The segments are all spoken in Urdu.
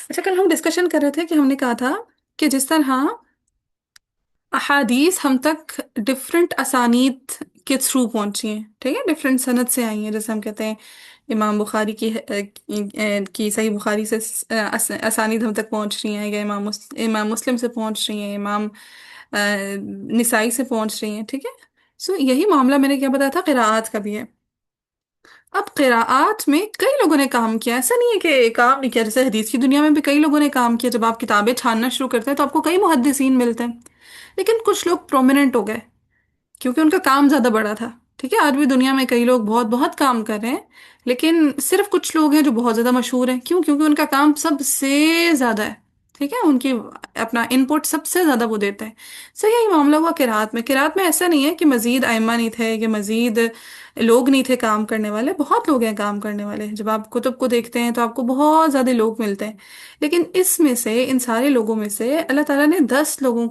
اچھا، کل ہم ڈسکشن کر رہے تھے کہ ہم نے کہا تھا کہ جس طرح احادیث ہم تک ڈفرینٹ اسانید کے تھرو پہنچی ہیں، ٹھیک ہے، ڈفرینٹ سند سے آئی ہیں، جیسے ہم کہتے ہیں امام بخاری کی صحیح بخاری سے اسانید ہم تک پہنچ رہی ہیں، یا امام مسلم سے پہنچ رہی ہیں، امام نسائی سے پہنچ رہی ہیں، ٹھیک ہے۔ سو یہی معاملہ میں نے کیا بتایا تھا، قراءات کا بھی ہے۔ اب قراءات میں کئی لوگوں نے کام کیا، ایسا نہیں ہے کہ کام نہیں کیا، جیسے حدیث کی دنیا میں بھی کئی لوگوں نے کام کیا۔ جب آپ کتابیں چھاننا شروع کرتے ہیں تو آپ کو کئی محدثین ملتے ہیں، لیکن کچھ لوگ پرومیننٹ ہو گئے کیونکہ ان کا کام زیادہ بڑا تھا، ٹھیک ہے۔ آج بھی دنیا میں کئی لوگ بہت بہت کام کر رہے ہیں، لیکن صرف کچھ لوگ ہیں جو بہت زیادہ مشہور ہیں، کیوں؟ کیونکہ ان کا کام سب سے زیادہ ہے، ٹھیک ہے، ان کی اپنا ان پٹ سب سے زیادہ وہ دیتے ہیں۔ صحیح یہی معاملہ ہوا قرات میں۔ قرات میں ایسا نہیں ہے کہ مزید ائمہ نہیں تھے، کہ مزید لوگ نہیں تھے کام کرنے والے، بہت لوگ ہیں کام کرنے والے۔ جب آپ کتب کو دیکھتے ہیں تو آپ کو بہت زیادہ لوگ ملتے ہیں، لیکن اس میں سے، ان سارے لوگوں میں سے اللہ تعالیٰ نے 10 لوگوں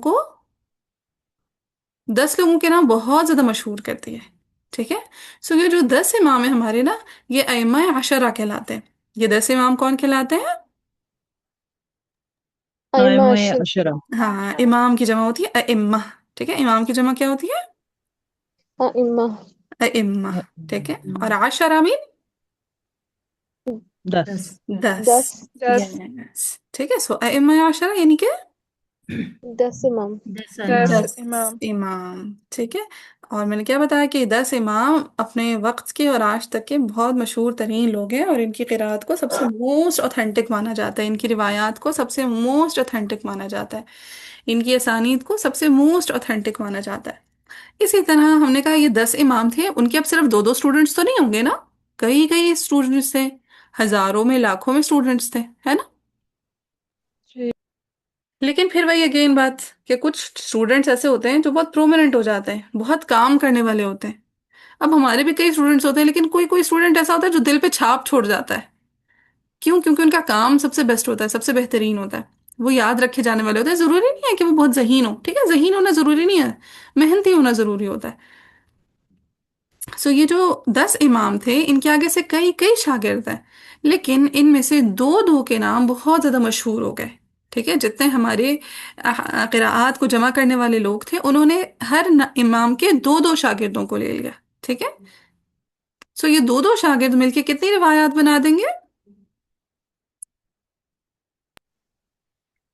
کے نام بہت زیادہ مشہور کر دیے، ٹھیک ہے۔ سو یہ جو 10 امام ہیں ہمارے نا، یہ ائمہ عشرہ کہلاتے ہیں۔ یہ 10 امام کون کہلاتے ہیں؟ ائمہ قائمہ عشر عشرہ ہاں، امام کی جمع ہوتی ہے ائمہ، ٹھیک ہے۔ امام کی جمع کیا ہوتی ہے؟ ائمہ ائمہ، ٹھیک ہے۔ اور عشرہ مین 10 10، 10 یس، ٹھیک ہے۔ سو ائمہ عشرہ یعنی کہ 10 امام 10 10 امام۔ امام، ٹھیک ہے۔ اور میں نے کیا بتایا کہ 10 امام اپنے وقت کے اور آج تک کے بہت مشہور ترین لوگ ہیں، اور ان کی قرآت کو سب سے موسٹ اوتھینٹک مانا جاتا ہے، ان کی روایات کو سب سے موسٹ اوتھینٹک مانا جاتا ہے، ان کی اسانید کو سب سے موسٹ اوتھینٹک مانا جاتا ہے۔ اسی طرح ہم نے کہا یہ 10 امام تھے، ان کے اب صرف دو دو اسٹوڈنٹس تو نہیں ہوں گے نا، کئی کئی اسٹوڈنٹس تھے، ہزاروں میں لاکھوں میں اسٹوڈنٹس تھے، ہے نا۔ جی لیکن پھر وہی اگین بات کہ کچھ اسٹوڈنٹس ایسے ہوتے ہیں جو بہت پرومیننٹ ہو جاتے ہیں، بہت کام کرنے والے ہوتے ہیں۔ اب ہمارے بھی کئی اسٹوڈنٹس ہوتے ہیں، لیکن کوئی کوئی اسٹوڈنٹ ایسا ہوتا ہے جو دل پہ چھاپ چھوڑ جاتا ہے، کیوں؟ کیونکہ ان کا کام سب سے بیسٹ ہوتا ہے، سب سے بہترین ہوتا ہے، وہ یاد رکھے جانے والے ہوتے ہیں۔ ضروری نہیں ہے کہ وہ بہت ذہین ہو، ٹھیک ہے، ذہین ہونا ضروری نہیں ہے، محنتی ہونا ضروری ہوتا ہے۔ سو یہ جو 10 امام تھے، ان کے آگے سے کئی کئی شاگرد ہیں، لیکن ان میں سے دو دو کے نام بہت زیادہ مشہور ہو گئے، ٹھیک ہے۔ جتنے ہمارے قراءات کو جمع کرنے والے لوگ تھے، انہوں نے ہر امام کے دو دو شاگردوں کو لے لیا، ٹھیک ہے۔ سو یہ دو دو شاگرد مل کے کتنی روایات بنا دیں گے؟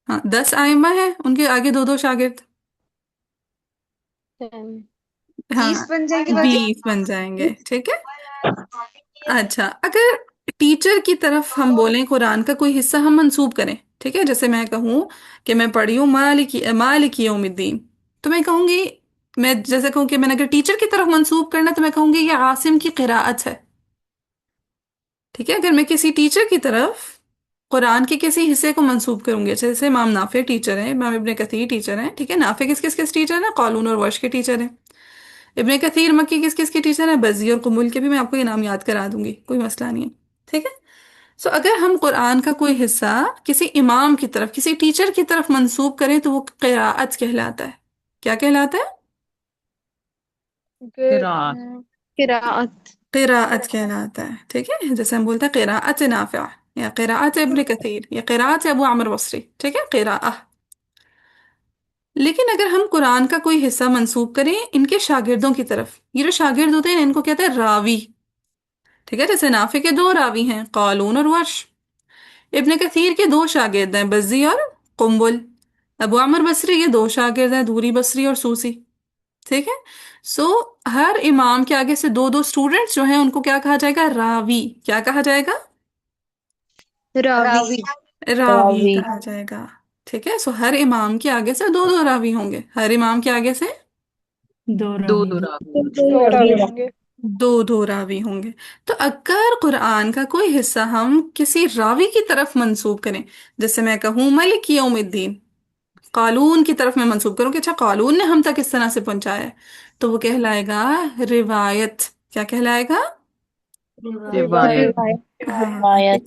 ہاں، 10 ائمہ ہیں، ان کے آگے دو دو شاگرد، 10 ہاں، 20 بن جائیں گے باجی۔ 20 بن جائیں گے، ٹھیک ہے۔ اچھا، اگر ٹیچر کی طرف ہم بولیں، قرآن کا کوئی حصہ ہم منسوب کریں، ٹھیک ہے، جیسے میں کہوں کہ میں پڑھی ہوں مالک یوم الدین، تو میں کہوں گی، میں جیسے کہوں کہ میں نے اگر ٹیچر کی طرف منسوب کرنا تو میں کہوں گی یہ عاصم کی قراءت ہے، ٹھیک ہے۔ اگر میں کسی ٹیچر کی طرف قرآن کے کسی حصے کو منسوب کروں گی، جیسے امام نافع ٹیچر ہیں، امام ابن کثیر ٹیچر ہیں، ٹھیک ہے، نافع کس ٹیچر ہیں؟ قالون اور ورش کے ٹیچر ہیں۔ ابن کثیر مکی کس کے ٹیچر ہیں؟ بزی اور قمول کے، بھی میں آپ کو یہ نام یاد کرا دوں گی، کوئی مسئلہ نہیں ہے، ٹھیک ہے۔ سو اگر ہم قرآن کا کوئی حصہ کسی امام کی طرف، کسی ٹیچر کی طرف منسوب کریں تو وہ قراءت کہلاتا ہے۔ کیا کہلاتا ہے؟ قرآن قراءت قراءت کہلاتا ہے، ٹھیک ہے۔ جیسے ہم بولتے ہیں قراءت نافع، یا قراءت ابن کثیر، یا قراءت ابو عمرو بصری، ٹھیک ہے، قراءہ۔ لیکن اگر ہم قرآن کا کوئی حصہ منسوب کریں ان کے شاگردوں کی طرف، یہ جو شاگرد ہوتے ہیں ان کو کہتے ہیں راوی، ٹھیک ہے۔ جیسے نافع کے دو راوی ہیں، قالون اور ورش، ابن کثیر کے دو شاگرد ہیں، بزی اور قنبل، ابو عمر بصری کے دو شاگرد ہیں، دوری بصری اور سوسی، ٹھیک ہے۔ سو ہر امام کے آگے سے دو دو اسٹوڈنٹس جو ہیں ان کو کیا کہا جائے گا؟ راوی۔ کیا کہا جائے گا؟ راوی راوی۔ راوی راوی کہا جائے گا، ٹھیک ہے۔ سو ہر امام کے آگے سے دو دو راوی ہوں گے، ہر امام کے آگے سے دو دو راوی دو راوی ہوں گے۔ دو دو راوی ہوں گے۔ تو اگر قرآن کا کوئی حصہ ہم کسی راوی کی طرف منسوب کریں، جیسے میں کہوں ملک یوم الدین، قالون کی طرف میں منسوب کروں کہ اچھا قالون نے ہم تک اس طرح سے پہنچایا ہے، تو وہ کہلائے گا روایت۔ کیا کہلائے گا؟ روایت روایت ہاں، روایت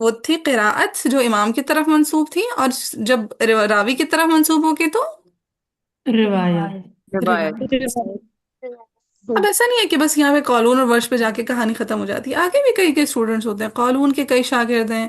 وہ تھی قراءت جو امام کی طرف منسوب تھی، اور جب راوی کی طرف منسوب ہوگی تو روایت روایت۔ اب ایسا نہیں ہے کہ بس یہاں پہ قالون اور ورش پہ جا کے کہانی ختم ہو جاتی ہے، آگے بھی کئی کئی اسٹوڈنٹس ہوتے ہیں، قالون کے کئی شاگرد ہیں،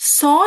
100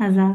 1000।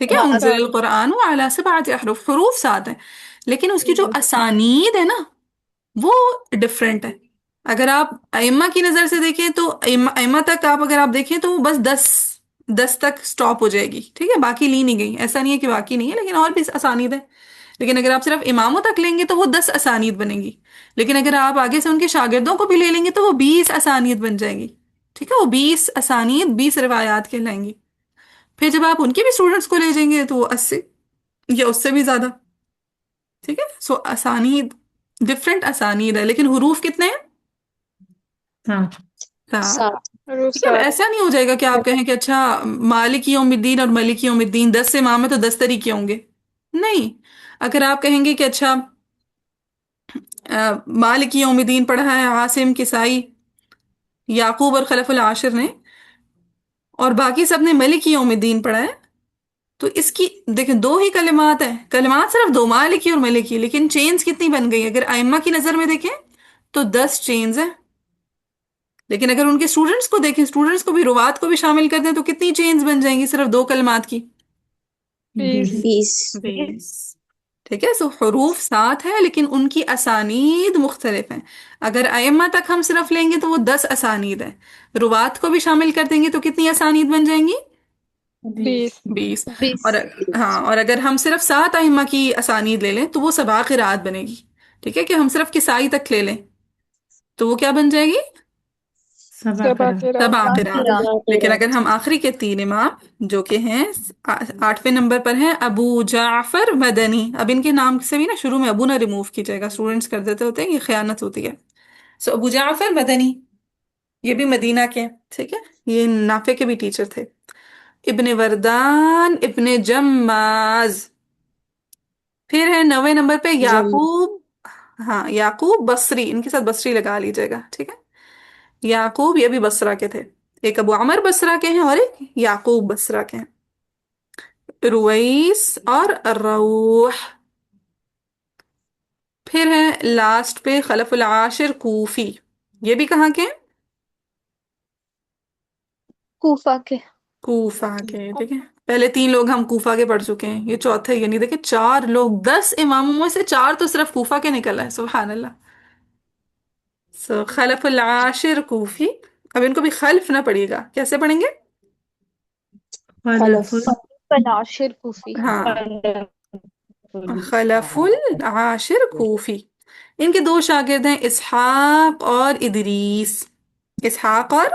ٹھیک ہے، انزل القرآن علی سبعۃ احرف، حروف 7 ہیں، لیکن اس کی جو اسانید ہے نا وہ ڈفرینٹ ہے۔ اگر آپ ائمہ کی نظر سے دیکھیں تو ائمہ تک آپ اگر آپ دیکھیں تو وہ بس 10 تک سٹاپ ہو جائے گی، ٹھیک ہے، باقی لی نہیں گئی، ایسا نہیں ہے کہ باقی نہیں ہے، لیکن اور بھی اسانید ہے۔ لیکن اگر آپ صرف اماموں تک لیں گے تو وہ 10 اسانید بنے گی، لیکن اگر آپ آگے سے ان کے شاگردوں کو بھی لے لیں گے تو وہ 20 اسانید بن جائیں گی، ٹھیک ہے، وہ 20 اسانید 20 روایات کہلائیں گی۔ پھر جب آپ ان کے بھی اسٹوڈنٹس کو لے جائیں گے تو وہ 80 یا اس سے بھی زیادہ، ٹھیک ہے۔ سو اسانید ڈفرینٹ اسانید ہے، لیکن حروف کتنے ہیں؟ ہاں 7۔ حروف ٹھیک ہے، اب 7 ایسا نہیں ہو جائے گا کہ آپ کہیں کہ اچھا مالک یوم الدین اور ملک یوم الدین 10 سے امام ہے تو 10 طریقے ہوں گے، نہیں۔ اگر آپ کہیں گے کہ اچھا مالک یوم الدین پڑھا ہے عاصم، کسائی، یعقوب اور خلف العاشر نے، اور باقی سب نے ملک یوم الدین پڑھا ہے، تو اس کی دیکھیں دو ہی کلمات ہیں، کلمات صرف دو، مالکی اور ملکی، لیکن چینز کتنی بن گئی؟ اگر ائمہ کی نظر میں دیکھیں تو 10 چینز ہیں، لیکن اگر ان کے اسٹوڈنٹس کو دیکھیں، اسٹوڈنٹس کو بھی، روات کو بھی شامل کر دیں تو کتنی چینز بن جائیں گی صرف دو کلمات کی؟ 20 20۔ ٹھیک ہے، سو حروف 7 ہے لیکن ان کی اسانید مختلف ہیں۔ اگر ائمہ تک ہم صرف لیں گے تو وہ 10 اسانید ہیں، روات کو بھی شامل کر دیں گے تو کتنی اسانید بن جائیں گی؟ 20 20۔ اور ہاں، اور اگر ہم صرف 7 ائمہ کی اسانید لے لیں تو وہ سبع قرات بنے گی، ٹھیک ہے، کہ ہم صرف کسائی تک لے لیں تو وہ کیا بن جائے گی؟ سبا سبا کرا قرات سبع قرات۔ لیکن اگر ہم آخری کے 3 امام جو کہ ہیں 8ویں نمبر پر ہیں ابو جعفر مدنی، اب ان کے نام سے بھی نا شروع میں ابو نہ ریموو کیجائے گا، اسٹوڈنٹس کر دیتے ہوتے ہیں، یہ خیانت ہوتی ہے۔ سو ابو جعفر مدنی، یہ بھی مدینہ کے ہیں، ٹھیک ہے، یہ نافع کے بھی ٹیچر تھے۔ ابن وردان ابن جماز، پھر ہے 9ویں نمبر پہ یعقوب، ہاں یعقوب بصری، ان کے ساتھ بصری لگا لیجیے گا، ٹھیک ہے، یعقوب یہ بھی بصرہ کے تھے، ایک ابو عمر بصرہ کے ہیں اور ایک یعقوب بصرہ کے ہیں۔ رویس اور روح، پھر ہے لاسٹ پہ خلف العاشر کوفی، یہ بھی کہاں کے ہیں؟ کوفہ کے کوفہ کے، ٹھیک ہے، پہلے 3 لوگ ہم کوفہ کے پڑھ چکے ہیں، یہ چوتھے، یعنی دیکھیں 4 لوگ، 10 اماموں میں سے 4 تو صرف کوفہ کے نکل ہے، سبحان اللہ۔ خلف العاشر کوفی، اب ان کو بھی خلف نہ پڑھیے گا، کیسے پڑھیں گے؟ خلف العاشر کوفی ہاں، خلف العاشر کوفی۔ ان کے 2 شاگرد ہیں اسحاق اور ادریس، اسحاق اور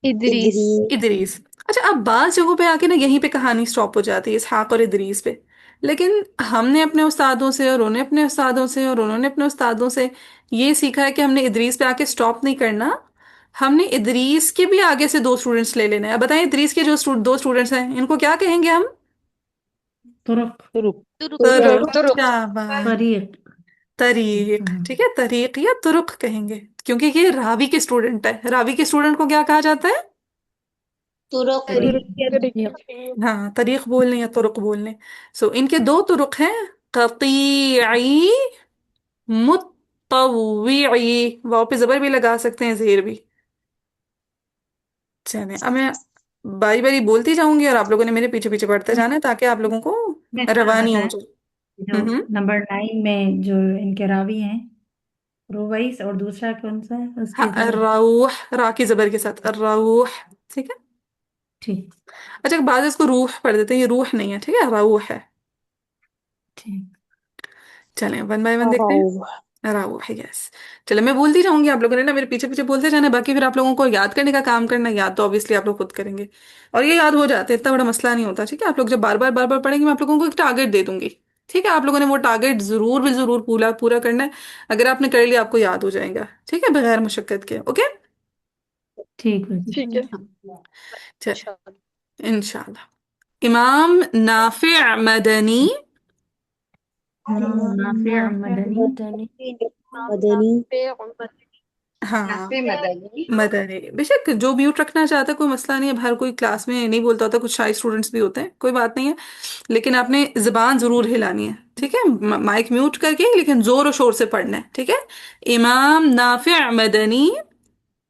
ادریس ادریس۔ اچھا، اب بعض جگہوں پہ آ کے نا یہیں پہ کہانی سٹاپ ہو جاتی ہے اسحاق اور ادریس پہ، لیکن ہم نے اپنے استادوں سے اور انہوں نے اپنے استادوں سے اور انہوں نے اپنے استادوں سے یہ سیکھا ہے کہ ہم نے ادریس پہ آ کے سٹاپ نہیں کرنا، ہم نے ادریس کے بھی آگے سے 2 اسٹوڈنٹس لے لینا ہے۔ اب بتائیں ادریس کے جو 2 اسٹوڈنٹس ہیں ان کو کیا کہیں گے ہم؟ طرق طرق شاباش، طریق طریق، ٹھیک ہے، طریق یا طرق کہیں گے، کیونکہ یہ راوی کے اسٹوڈنٹ ہے، راوی کے اسٹوڈنٹ کو کیا کہا جاتا ہے؟ طریق ہاں، طریق بولنے یا طرق بولنے۔ سو ان کے 2 طرق ہیں، قطیعی، متطوعی، واو پہ زبر بھی لگا سکتے ہیں، زیر بھی۔ چلیں اب میں باری باری بولتی جاؤں گی اور آپ لوگوں نے میرے پیچھے پیچھے پڑھتے جانا ہے تاکہ آپ لوگوں کو روانی ہو جائے۔ جو نمبر 9 میں جو ان کے راوی ہیں رویس، اور دوسرا کون سا ہے اس کے ہاں، ساتھ؟ الروح، را کی زبر کے ساتھ الروح، ٹھیک ہے۔ ٹھیک اچھا، بعض اس کو روح پڑھ دیتے ہیں، یہ روح نہیں ہے، ٹھیک ہے، روح ہے۔ ٹھیک چلیں 1 بائی 1 دیکھتے ہیں، روح، یس۔ چلیں میں بولتی جاؤں گی، آپ لوگوں نے نا میرے پیچھے پیچھے بولتے جانا ہے، باقی پھر آپ لوگوں کو یاد کرنے کا کام کرنا ہے، یاد تو obviously آپ لوگ خود کریں گے، اور یہ یاد ہو جاتے ہیں، اتنا بڑا مسئلہ نہیں ہوتا، ٹھیک ہے۔ آپ لوگ جب بار بار پڑھیں گے میں آپ لوگوں کو ایک ٹارگیٹ دے دوں گی، ٹھیک ہے، آپ لوگوں نے وہ ٹارگیٹ ضرور بھی ضرور پورا کرنا ہے، اگر آپ نے کر لیا آپ کو یاد ہو جائے گا، ٹھیک ہے، بغیر مشقت کے، اوکے۔ ٹھیک ہے ٹھیک ہے چلیں انشاءاللہ۔ امام نافع مدنی، نافع مدنی ہاں مدنی، بے شک جو میوٹ رکھنا چاہتا ہے کوئی مسئلہ نہیں ہے، اب ہر کوئی کلاس میں نہیں بولتا ہوتا، کچھ شائی اسٹوڈنٹس بھی ہوتے ہیں، کوئی بات نہیں ہے، لیکن آپ نے زبان ضرور ہلانی ہے، ٹھیک ہے، مائک میوٹ کر کے، لیکن زور و شور سے پڑھنا ہے، ٹھیک ہے۔ امام نافع مدنی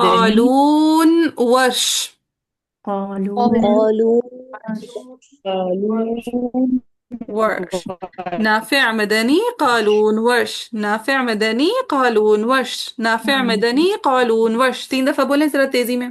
قالون ورش قالون قالون ورش نافع مدني قالون ورش نافع مدني قالون ورش نافع مدني قالون ورش 3 دفعہ بولیں ذرا تیزی میں.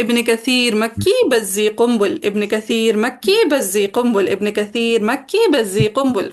ابن كثير مكي بزي قنبل ابن كثير مكي بزي قنبل ابن كثير مكي بزي قنبل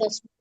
بص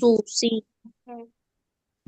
سوسي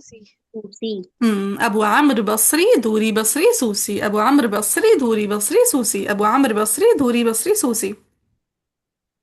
سوسي أبو عمرو بصري دوري بصري سوسي أبو عمرو بصري دوري بصري سوسي أبو عمرو بصري دوري بصري سوسي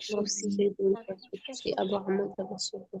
سوسي دوري بصري أبو عمرو بصري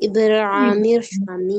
ابن عامر شامي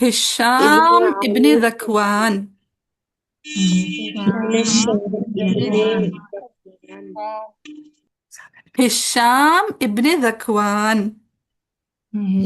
ابن هشام ابن عامر ذكوان ابن الشام ابن هشام ابن ذكوان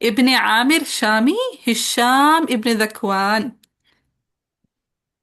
ابن عامر شامي هشام ابن ذكوان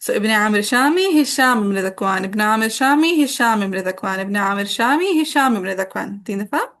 So ابن عامر شامي هشام ابن ذكوان ابن عامر شامي هشام ابن ذكوان ابن عامر شامي هشام ابن ذكوان 3 دفعة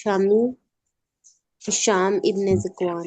شامي هشام ابن ذكوان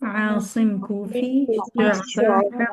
عاصم كوفي شعبة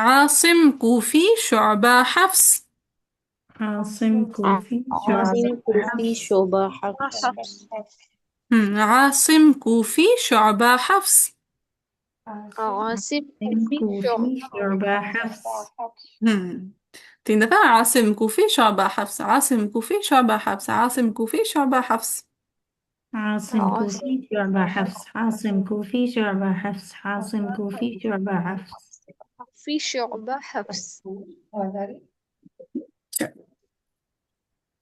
عاصم كوفي شعبة حفص عاصم كوفي عاصم شعبة كوفي شعبة حفص عاصم كوفي شعبة حفص عاصم كوفي شعبة حفص 3 دفعة عاصم كوفي شعبة حفص عاصم كوفي شعبة حفص عاصم كوفي شعبة حفص عاصم كوفي شعبة حفص عاصم كوفي شعبة حفص عاصم كوفي شعبة حفص في شعبة حفص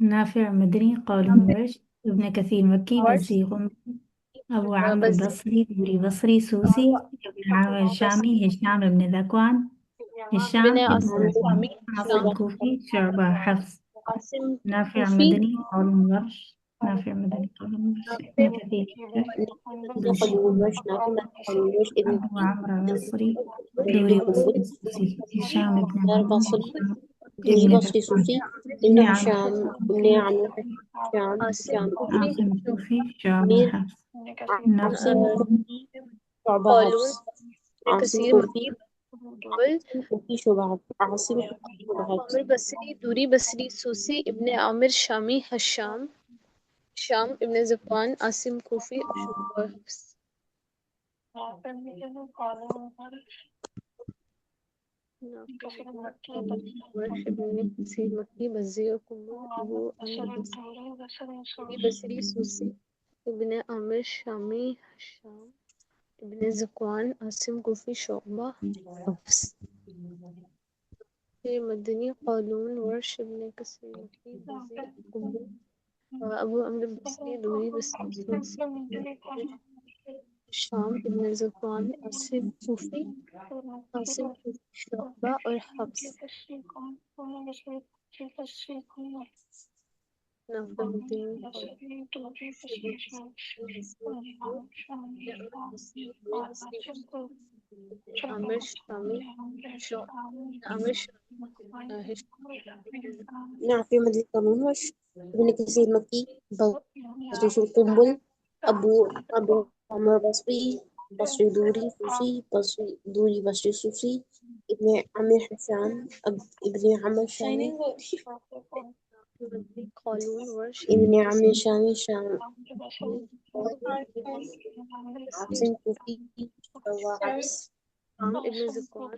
نافع مدني قالون ورش ابن كثير مكي ورش بزيغ أبو عمرو بس بصري دوري بصري سوسي ابن عامر شامي هشام ابن ذكوان هشام بن ابن عاصم ذكوان كوفي عاصم شعبة كوفي شعبة حفص عاصم نافع كوفي مدني قالون ورش نافع مدني قالون ورش ابن نافع كثير نافع بزيغ قالون ورش نافع قالون ورش ابن أبو كثير عمرو بصري دوري دوري بصري بصري سوسي هشام ابن دار عمرو بصري هشام دوري ابن بصري ذكوان صوفي ابن ابن عامر هشام ابن كوفي عمرو هشام عاصم هشام كوفي كوفي عاصم كوفي شعبة أمير حفص عاصم نافع كوفي شعبة قالون حفص ابن عاصم كثير كوفي مقبل كوفي شعبة عاصم كوفي شعبة حفص عامر بصري دوري بصري سوسي ابن عامر شامي هشام ابن زكوان عاصم كوفي شعبة حفص ورش ابن كثير مكي بزيغ قنبل أبو عمرو بصري بصري سوسي ابن عامر شامي هشام ابن زكوان عاصم كوفي شعبة حفص في مدني قالون ورش ابن كثير مكي بزيغ قنبل أبو عمرو بصري دوري بصري سوسي هشام ابن زكوان عاصم كوفي شعبة اور حفص نافع مدني عامر شامي عامر شامي نافع مدني قالون ورش ابن كثير مكي بصري سو قنبل أبو عمرو بصري بصري دوري سوسي بصري دوري بصري سوسي ابن عمرو هشام ابن عمرو شامي مدني قالون ورش ابن عمرو شامي شام عاصم كوفي شعبة حفص عام ابن زكوان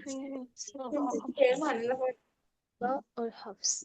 اور حفص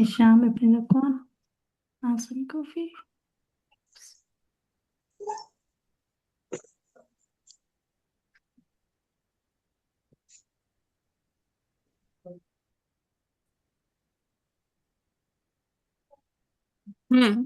هشام ابن ذكوان عاصم كوفي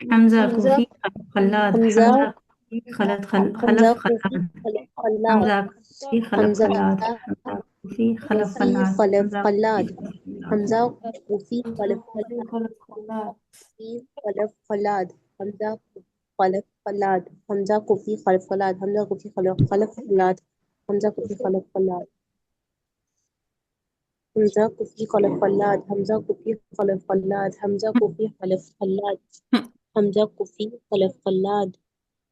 حمزة حمزة كوفي خلف خلاد حمزة حمزة كوفي خلف حمزة خلف كوفي خلاد خلف خلاد حمزة كوفي خلف حمزة خلاد حمزة كوفي خلف كوفي خلاد خلف حمزة كوفي خلاد خلف خلاد حمزة كوفي خلف خلاد كوفي خلف خلاد حمزة كوفي خلف خلاد حمزة كوفي خلف خلاد حمزة كوفي خلف خلاد حمزة كوفي خلف خلاد حمزة كوفي خلف خلاد حمزة كوفي خلف خلاد حمزة كوفي خلف خلاد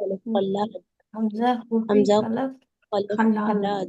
خلف خلاد حمزة كوفي حمزة خلف خلف خلاد خلاد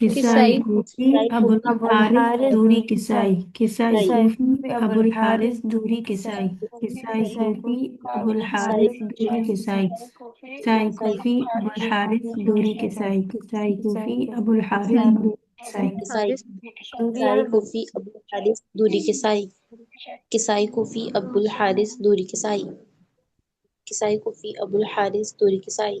كسائي كسائي كوفي أبو الحارث دوري كسائي كسائي كسائي كوفي أبو الحارث دوري كسائي كسائي كوفي أبو الحارث دوري كسائي كسائي كوفي أبو الحارث دوري كسائي كسائي كوفي أبو الحارث دوري كسائي كسائي حارس كسائي كوفي أبو الحارث دوري كسائي كسائي كوفي أبو الحارث دوري كسائي كسائي كوفي أبو الحارث دوري كسائي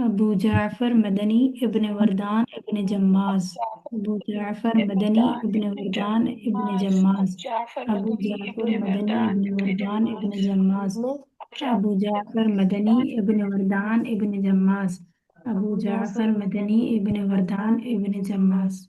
أبو جعفر مدني ابن وردان ابن جماز أبو جعفر مدني ابن وردان ابن جماز أبو جعفر مدني ابن وردان ابن جماز أبو جعفر مدني ابن وردان ابن جماز أبو جعفر مدني ابن وردان ابن جماز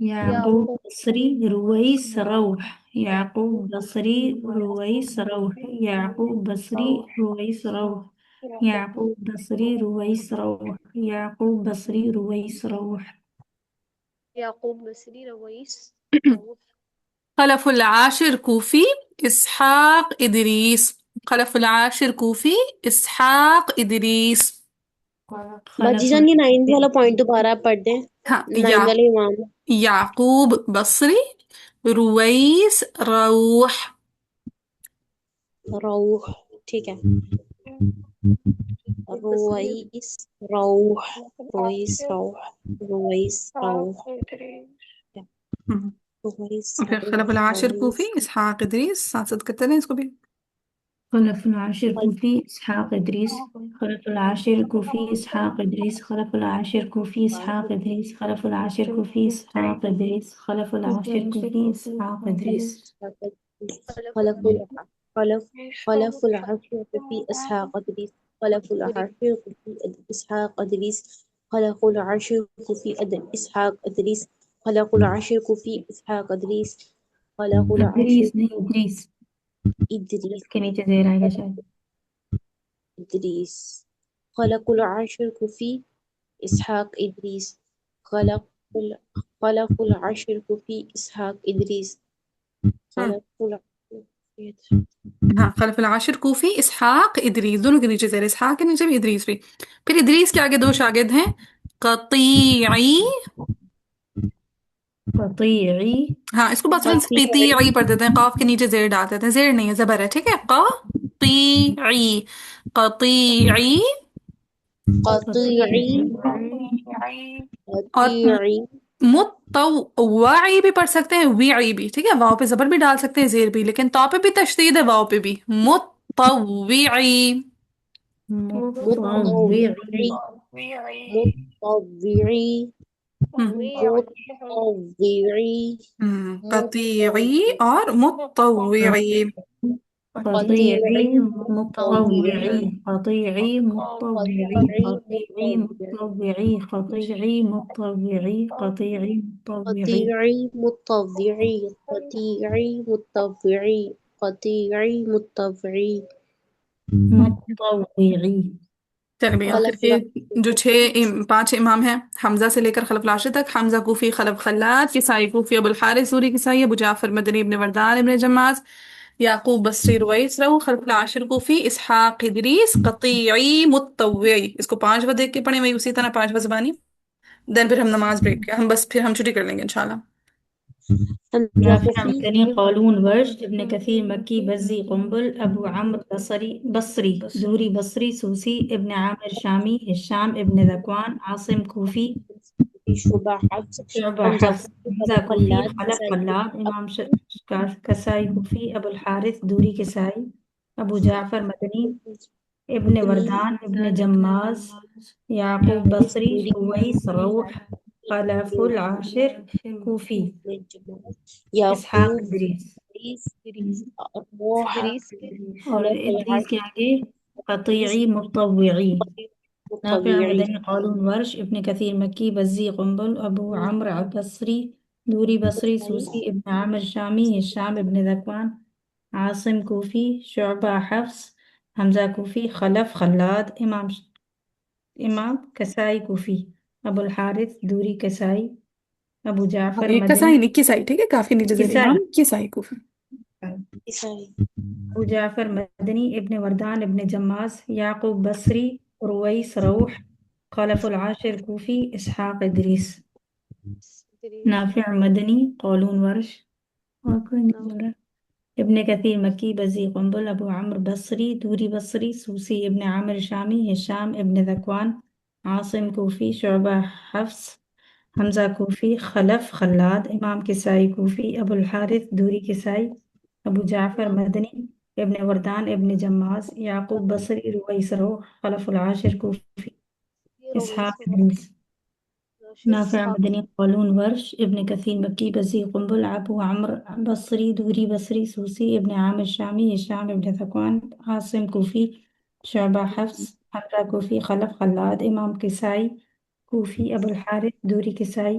يعقوب بصري رويس روح. يعقوب بصري رويس روح. يعقوب بصري رويس روح. يعقوب بصري رويس روح. يعقوب بصري رويس روح. يعقوب بصري رويس روح. خلف العاشر كوفي إسحاق إدريس. خلف العاشر كوفي إسحاق إدريس. باجی خلف جان یہ 9 والا پوائنٹ دوبارہ آپ پڑھ دیں. ها 9 والے امام. يعقوب بصري رويس روح. روح ٹھیک ہے. رویس روح. رویس روح. رویس روح. رویس وفي روح. خلف العاشر رویس. كوفي إسحاق إدريس. ساتھ ساتھ کرتے رہیں اس کو بھی. خلف العاشر كوفي إسحاق إدريس. خلف العاشر كوفي إسحاق إدريس. خلف العاشر كوفي إسحاق إدريس. خلف العاشر كوفي إسحاق إدريس. خلف العاشر كوفي إسحاق إدريس. خلف خلف خلف العاشر في إسحاق إدريس. خلف العاشر في إسحاق إدريس. خلف العاشر في إسحاق إدريس. خلف العاشر في إسحاق إدريس. خلف العاشر إدريس نہیں إدريس. إدريس. اس کے نیچے زیر آئے گا شاید. إدريس. خلق العاشر في إسحاق إدريس. خلق العاشر في إسحاق إدريس. خلق العاشر. ہاں خلف العاشر کوفی اسحاق ادریس. دونوں کے نیچے زیر اسحاق کے نیچے بھی ادریس بھی. پھر ادریس کے آگے دو شاگرد ہیں قطیعی. قطيعي. ہاں اس کو بصرین سے قطیعی پڑھ دیتے ہیں. قاف کے نیچے زیر ڈال دیتے ہیں. زیر نہیں ہے زبر ہے. ٹھیک ہے. قطیعی قطیعی. قطيعي. اور قطيعي. متطوعی بھی پڑھ سکتے ہیں. ویعی بھی. ٹھیک ہے. واو پہ زبر بھی ڈال سکتے ہیں زیر بھی. لیکن تا پہ بھی تشدید ہے واو پہ بھی. متطوعی. متطوعي. متطوعي. متطوعي. قطیعی اور متطوعی. قطيعي متطوعي. قطيعي متطوعي. قطيعي متطوعي. قطيعي متطوعي. قطيعي متطوعي. قطيعي متطوعي. قطيعي متطوعي. قطيعي متطوعي. متطوعي. چلیں بھئی آخر کے جو پانچ امام ہیں حمزہ سے لے کر خلف العاشر تک. حمزہ کوفی، خلف خلاد، کسائی کوفی، ابو الحارث سوری کسائی، ابو جعفر مدنی ابن وردان ابن جماز، یعقوب بصری رویس رو، خلف العاشر کوفی اسحاق ادریس، قطیعی متطوعی. اس کو 5 دیکھ کے پڑھیں. وہی اسی طرح 5 زبانی. دین پھر ہم نماز بریک ہم بس پھر ہم چھٹی کر لیں گے انشاءاللہ. نافع مدني قالون ورش ابن كثير مكي بزي قنبل أبو عمرو بصري زهري بصري سوسي ابن عامر شامي هشام ابن ذكوان عاصم كوفي شعبہ حفص. شعبة حفص حمزة كوفي خلف خلاد إمام كسائي كوفي أبو الحارث دوري كسائي أبو جعفر مدني ابن وردان ابن جماز يعقوب بصري رويس روح خلف العاشر كوفي اسحاق یعقوب إدريس. روح. اور ادریس کے آگے قطیعی متطوعی. نافع مدنی قالون ورش ابن كثير مکی بزی قنبل ابو عمرو بصری دوری بصری سوسی ابن عامر شامی هشام ابن ذکوان عاصم کوفی شعبہ حفص حمزہ کوفی خلف خلاد امام کسائی کوفی ابو الحارث دوری کسائی ابو جعفر یہ مدنی کسائی نہیں کسائی. ٹھیک ہے. کافی نیچے زیر کسائی. امام کسائی کوفی. ابو جعفر مدنی ابن وردان ابن جماز یعقوب بصری رویس روح خلف العاشر کوفی اسحاق ادریس. نافع مدنی قولون ورش اور کوئی نہیں بول رہا. ابن کثیر مکی بزی قنبل ابو عمرو بصری دوری بصری سوسی ابن عامر شامی ہشام ابن ذکوان عاصم کوفی شعبہ حفص حمزہ کوفی خلف خلاد امام کسائی کوفی ابو الحارث دوری کسائی ابو جعفر مدنی ابن وردان ابن جماز یعقوب بصری رویس روح خلف العاشر کوفی اسحاق ادریس. نافع مدنی قولون ورش ابن کثیر مکی بزی قنبل ابو عمرو بصری دوری بصری سوسی ابن عامر شامی ہشام ابن ذکوان عاصم کوفی شعبہ حفص حمزہ کوفی خلف خلاد امام کسائی کوفی ابو الحارث دوری کسائی